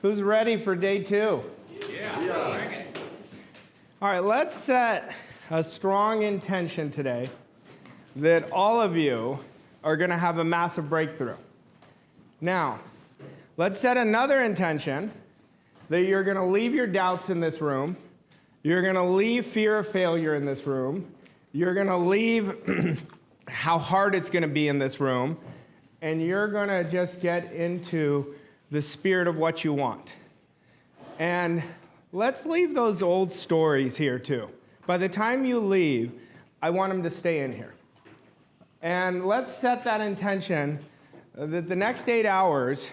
Who's ready for day 2? Yeah. All right, let's set a strong intention today that all of you are going to have a massive breakthrough. Now, let's set another intention that you're going to leave your doubts in this room. You're going to leave fear of failure in this room. You're going to leave how hard it's going to be in this room. And you're going to just get into the spirit of what you want. And let's leave those old stories here too. By the time you leave, I want them to stay in here. And let's set that intention that the next 8 hours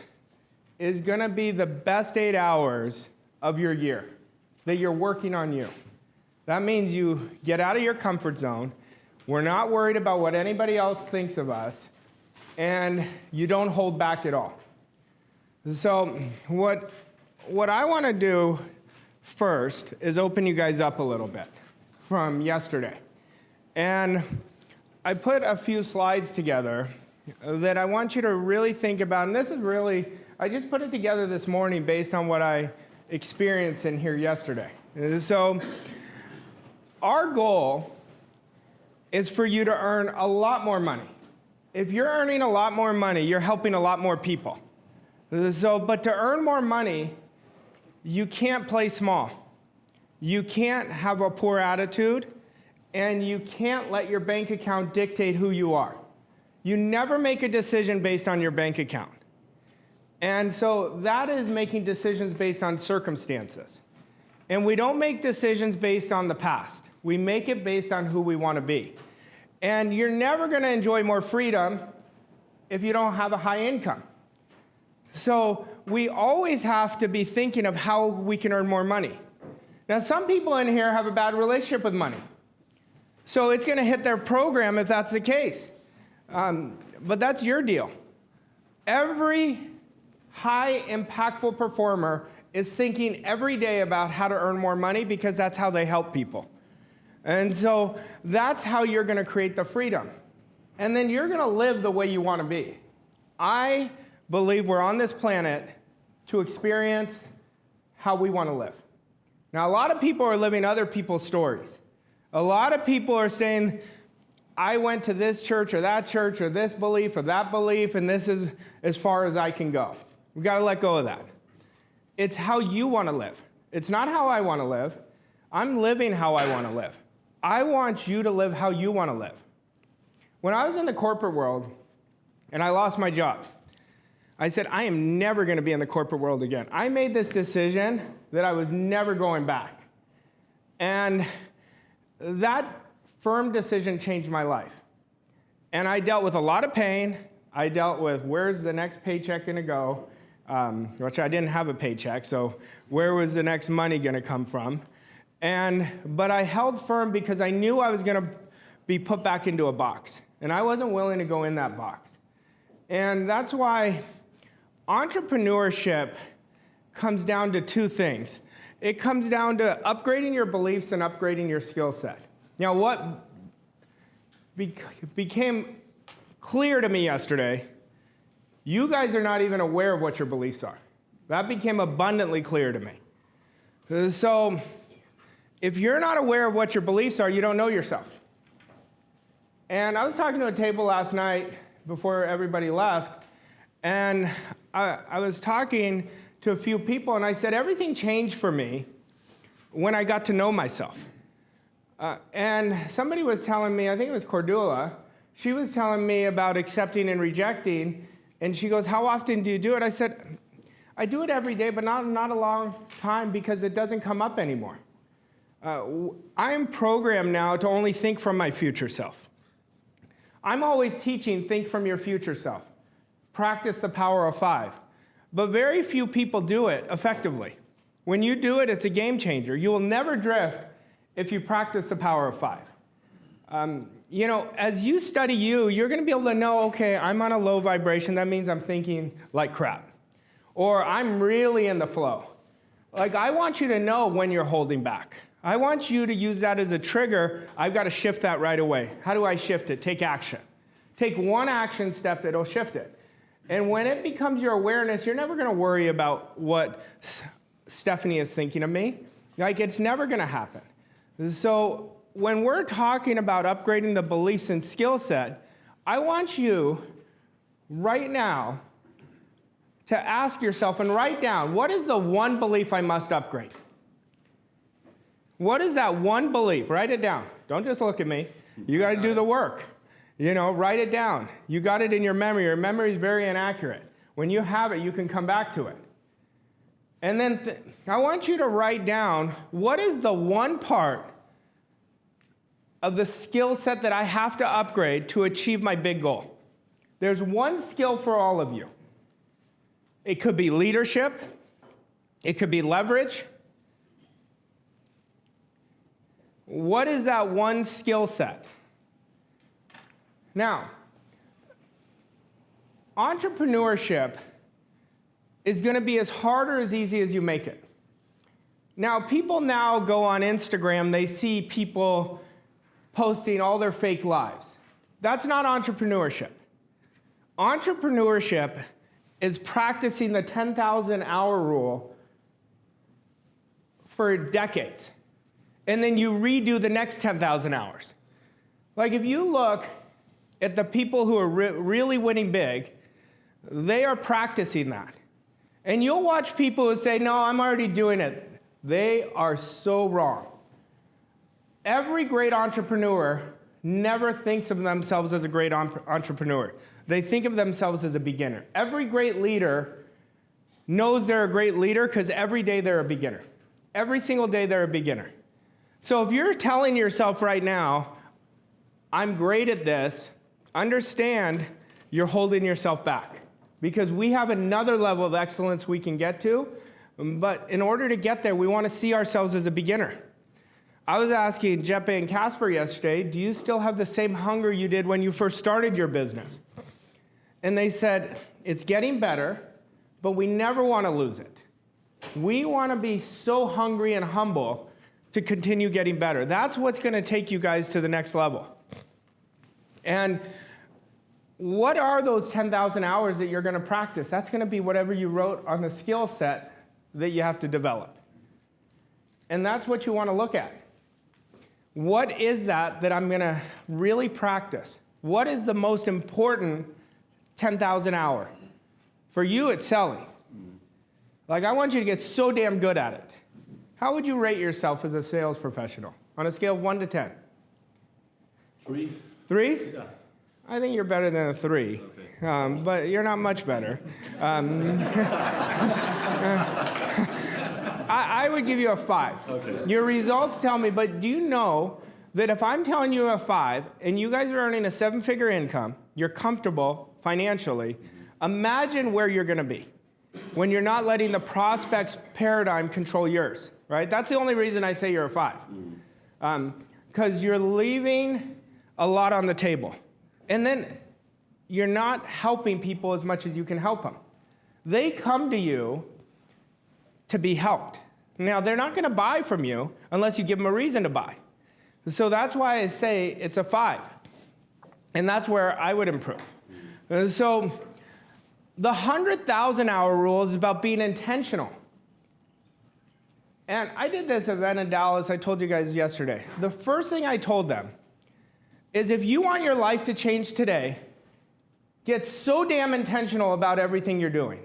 is going to be the best 8 hours of your year, that you're working on you. That means you get out of your comfort zone. We're not worried about what anybody else thinks of us, and you don't hold back at all. So what I want to do first is open you guys up a little bit from yesterday. And I put a few slides together that I want you to really think about. And this is really, I just put it together this morning based on what I experienced in here yesterday. So our goal is for you to earn a lot more money. If you're earning a lot more money, you're helping a lot more people. But to earn more money, you can't play small. You can't have a poor attitude, and you can't let your bank account dictate who you are. You never make a decision based on your bank account. And so that is making decisions based on circumstances. And we don't make decisions based on the past. We make it based on who we want to be. And you're never going to enjoy more freedom if you don't have a high income. So we always have to be thinking of how we can earn more money. Now, some people in here have a bad relationship with money. So it's going to hit their program if that's the case. But that's your deal. Every high impactful performer is thinking every day about how to earn more money because that's how they help people. And so that's how you're going to create the freedom. And then you're going to live the way you want to be. I believe we're on this planet to experience how we want to live. Now, a lot of people are living other people's stories. A lot of people are saying, I went to this church or this belief or that belief, and this is as far as I can go. We've got to let go of that. It's how you want to live. It's not how I want to live. I'm living how I want to live. I want you to live how you want to live. When I was in the corporate world and I lost my job, I said, I am never going to be in the corporate world again. I made this decision that I was never going back. And that firm decision changed my life. And I dealt with a lot of pain. I dealt with where's the next paycheck going to go, which I didn't have a paycheck, so where was the next money going to come from? But I held firm because I knew I was going to be put back into a box. And I wasn't willing to go in that box. And that's why entrepreneurship comes down to two things. It comes down to upgrading your beliefs and upgrading your skill set. Now, what became clear to me yesterday, you guys are not even aware of what your beliefs are. That became abundantly clear to me. So if you're not aware of what your beliefs are, you don't know yourself. And I was talking to a table last night before everybody left, and I was talking to a few people, and I said, everything changed for me when I got to know myself. And somebody was telling me, I think it was Cordula, she was telling me about accepting and rejecting, and she goes, how often do you do it? I said, I do it every day, but not a long time because it doesn't come up anymore. I am programmed now to only think from my future self. I'm always teaching, think from your future self. Practice the power of 5. But very few people do it effectively. When you do it, it's a game changer. You will never drift if you practice the power of 5. As you study you're going to be able to know, okay, I'm on a low vibration. That means I'm thinking like crap. Or I'm really in the flow. Like, I want you to know when you're holding back. I want you to use that as a trigger. I've got to shift that right away. How do I shift it? Take action. Take one action step that'll shift it. And when it becomes your awareness, you're never going to worry about what Stephanie is thinking of me. Like, it's never going to happen. So when we're talking about upgrading the beliefs and skill set, I want you right now to ask yourself and write down, what is the one belief I must upgrade? What is that one belief? Write it down. Don't just look at me. You got to do the work. Write it down. You got it in your memory. Your memory is very inaccurate. When you have it, you can come back to it. And then I want you to write down, what is the one part of the skill set that I have to upgrade to achieve my big goal? There's one skill for all of you. It could be leadership. It could be leverage. What is that one skill set? Now, entrepreneurship is going to be as hard or as easy as you make it. Now, people now go on Instagram, they see people posting all their fake lives. That's not entrepreneurship. Entrepreneurship is practicing the 10,000-hour rule for decades. And then you redo the next 10,000 hours. Like, if you look at the people who are really winning big, they are practicing that. And you'll watch people who say, no, I'm already doing it. They are so wrong. Every great entrepreneur never thinks of themselves as a great entrepreneur. They think of themselves as a beginner. Every great leader knows they're a great leader because every day they're a beginner. Every single day they're a beginner. So if you're telling yourself right now, I'm great at this, understand you're holding yourself back. Because we have another level of excellence we can get to, but in order to get there, we want to see ourselves as a beginner. I was asking Jeppe and Casper yesterday, do you still have the same hunger you did when you first started your business? And they said, it's getting better, but we never want to lose it. We want to be so hungry and humble to continue getting better. That's what's going to take you guys to the next level. And what are those 10,000 hours that you're going to practice? That's going to be whatever you wrote on the skill set that you have to develop. And that's what you want to look at. What is that I'm going to really practice? What is the most important 10,000 hour? For you, it's selling. Like, I want you to get so damn good at it. How would you rate yourself as a sales professional on a scale of 1 to 10? 3. 3? Yeah. I think you're better than a 3, okay. But you're not much better. I would give you a 5. Okay. Your results tell me, but do you know that if I'm telling you a 5 and you guys are earning a 7-figure income, you're comfortable financially, imagine where you're going to be when you're not letting the prospect's paradigm control yours, right? That's the only reason I say you're a 5. Because you're leaving a lot on the table. And then you're not helping people as much as you can help them. They come to you to be helped. Now, they're not going to buy from you unless you give them a reason to buy. So that's why I say it's a 5. And that's where I would improve. So the 100,000-hour rule is about being intentional. And I did this event in Dallas, I told you guys yesterday. The first thing I told them is if you want your life to change today, get so damn intentional about everything you're doing.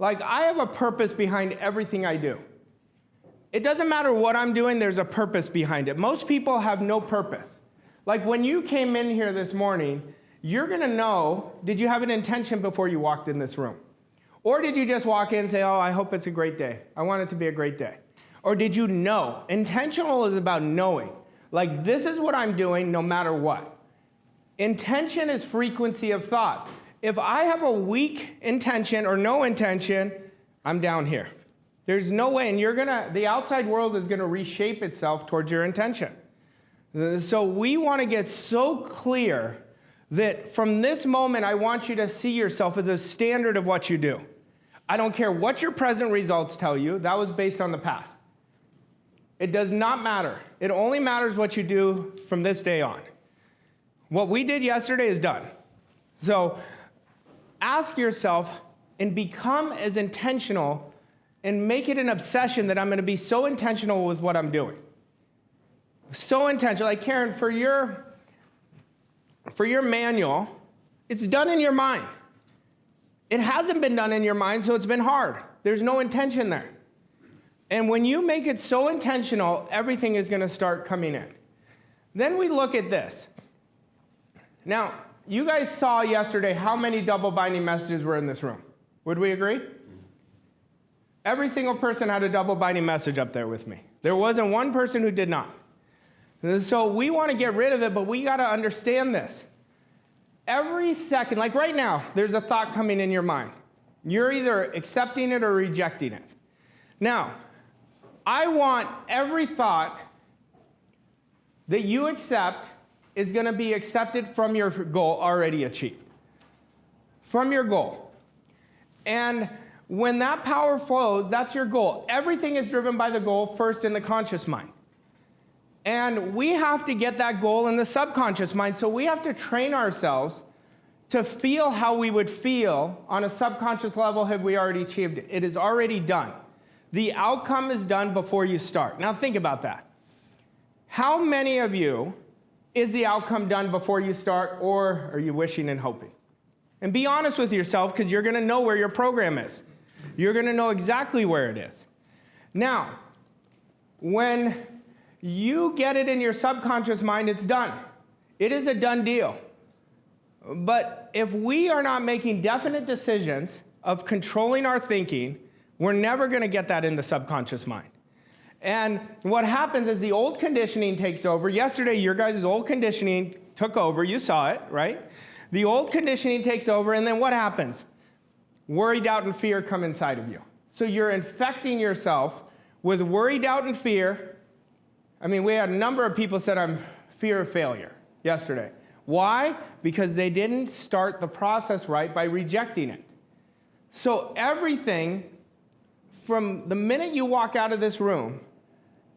Like, I have a purpose behind everything I do. It doesn't matter what I'm doing, there's a purpose behind it. Most people have no purpose. Like, when you came in here this morning, you're going to know, did you have an intention before you walked in this room? Or did you just walk in and say, oh, I hope it's a great day. I want it to be a great day. Or did you know? Intentional is about knowing. Like, this is what I'm doing no matter what. Intention is frequency of thought. If I have a weak intention or no intention, I'm down here. There's no way, and the outside world is gonna reshape itself towards your intention. So we wanna get so clear that from this moment, I want you to see yourself as a standard of what you do. I don't care what your present results tell you, that was based on the past. It does not matter. It only matters what you do from this day on. What we did yesterday is done. So ask yourself and become as intentional and make it an obsession that I'm going to be so intentional with what I'm doing. So intentional. Like Karen, for your manual, it's done in your mind. It hasn't been done in your mind, so it's been hard. There's no intention there. And when you make it so intentional, everything is going to start coming in. Then we look at this. Now, you guys saw yesterday how many double binding messages were in this room. Would we agree? Every single person had a double binding message up there with me. There wasn't one person who did not. So we want to get rid of it, but we got to understand this. Every second, like right now, there's a thought coming in your mind. You're either accepting it or rejecting it. Now, I want every thought that you accept is going to be accepted from your goal already achieved. From your goal. And when that power flows, that's your goal. Everything is driven by the goal first in the conscious mind. And we have to get that goal in the subconscious mind, so we have to train ourselves to feel how we would feel on a subconscious level had we already achieved it. It is already done. The outcome is done before you start. Now think about that. How many of you is the outcome done before you start, or are you wishing and hoping? And be honest with yourself, because you're going to know where your program is. You're going to know exactly where it is. Now, when you get it in your subconscious mind, it's done. It is a done deal. But if we are not making definite decisions of controlling our thinking, we're never going to get that in the subconscious mind. And what happens is the old conditioning takes over. Yesterday, your guys' old conditioning took over. You saw it, right? The old conditioning takes over, and then what happens? Worry, doubt, and fear come inside of you. So you're infecting yourself with worry, doubt, and fear. I mean, we had a number of people said, I'm fear of failure yesterday. Why? Because they didn't start the process right by rejecting it. So everything from the minute you walk out of this room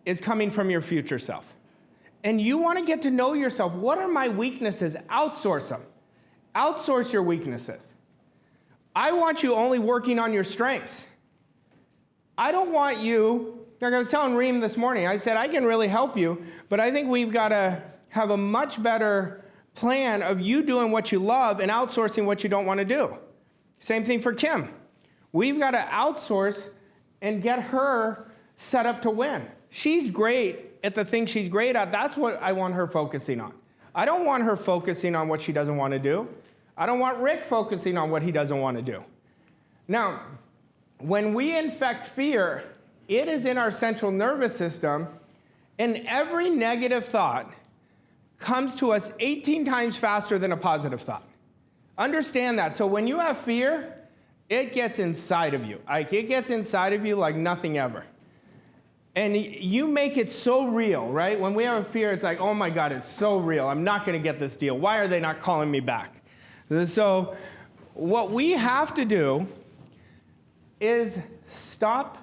is coming from your future self. And you want to get to know yourself. What are my weaknesses? Outsource them. Outsource your weaknesses. I want you only working on your strengths. I don't want you, like I was telling Reem this morning, I said, I can really help you, but I think we've got to have a much better plan of you doing what you love and outsourcing what you don't want to do. Same thing for Kim. We've got to outsource and get her set up to win. She's great at the thing she's great at. That's what I want her focusing on. I don't want her focusing on what she doesn't want to do. I don't want Rick focusing on what he doesn't want to do. Now, when we infect fear, it is in our central nervous system, and every negative thought comes to us 18 times faster than a positive thought. Understand that. So when you have fear, it gets inside of you. Like, it gets inside of you like nothing ever. And you make it so real, right? When we have a fear, it's like, oh my God, it's so real. I'm not going to get this deal. Why are they not calling me back? So what we have to do is stop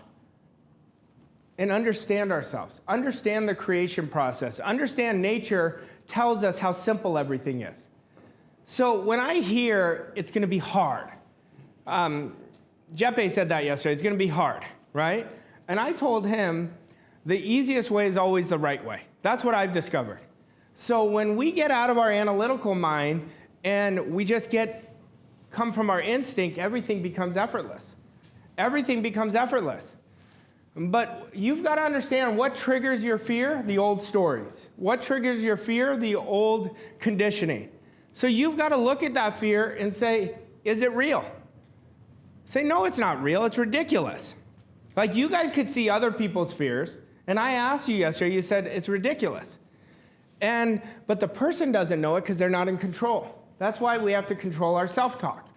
and understand ourselves. Understand the creation process. Understand nature tells us how simple everything is. So when I hear it's going to be hard, Jeppe said that yesterday, it's going to be hard, right? And I told him the easiest way is always the right way. That's what I've discovered. So when we get out of our analytical mind and we just come from our instinct, everything becomes effortless. Everything becomes effortless. But you've got to understand what triggers your fear, the old stories. What triggers your fear, the old conditioning. So you've got to look at that fear and say, is it real? Say, no, it's not real. It's ridiculous. Like, you guys could see other people's fears, and I asked you yesterday, you said it's ridiculous. But the person doesn't know it because they're not in control. That's why we have to control our self-talk.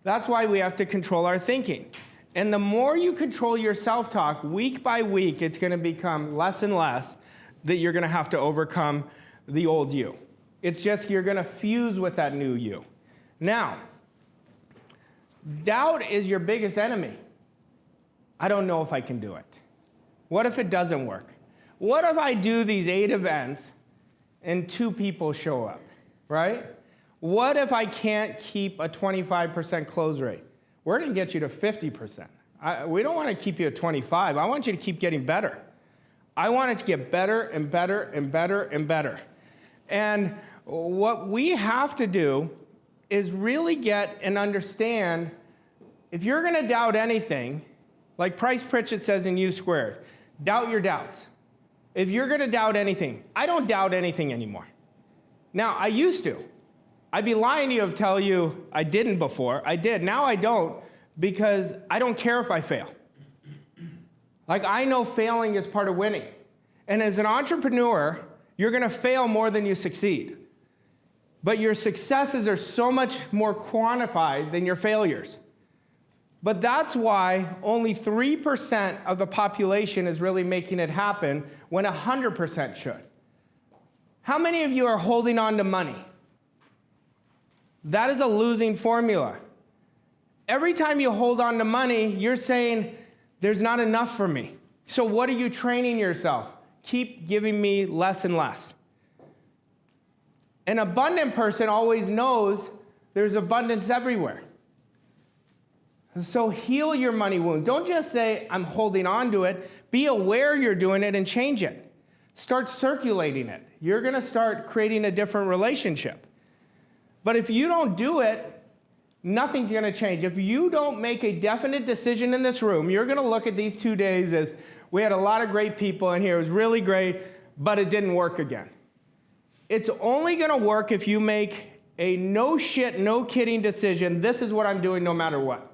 That's why we have to control our thinking. And the more you control your self-talk, week by week, it's going to become less and less that you're going to have to overcome the old you. It's just you're going to fuse with that new you. Now, doubt is your biggest enemy. I don't know if I can do it. What if it doesn't work? What if I do these 8 events and 2 people show up, right? What if I can't keep a 25% close rate? We're going to get you to 50%. We don't want to keep you at 25. I want you to keep getting better. I want it to get better and better and better and better. And what we have to do is really get and understand, if you're going to doubt anything, like Price Pritchett says in U Squared, doubt your doubts. If you're going to doubt anything, I don't doubt anything anymore. Now, I used to. I'd be lying to you if tell you I didn't before. I did. Now I don't, because I don't care if I fail. Like, I know failing is part of winning. And as an entrepreneur, you're going to fail more than you succeed. But your successes are so much more quantified than your failures. But that's why only 3% of the population is really making it happen when 100% should. How many of you are holding on to money? That is a losing formula. Every time you hold on to money, you're saying, there's not enough for me. So what are you training yourself? Keep giving me less and less. An abundant person always knows there's abundance everywhere. So heal your money wounds. Don't just say, I'm holding on to it. Be aware you're doing it and change it. Start circulating it. You're going to start creating a different relationship. But if you don't do it, nothing's going to change. If you don't make a definite decision in this room, you're going to look at these 2 days as, we had a lot of great people in here. It was really great, but it didn't work again. It's only going to work if you make a no shit, no kidding decision. This is what I'm doing no matter what.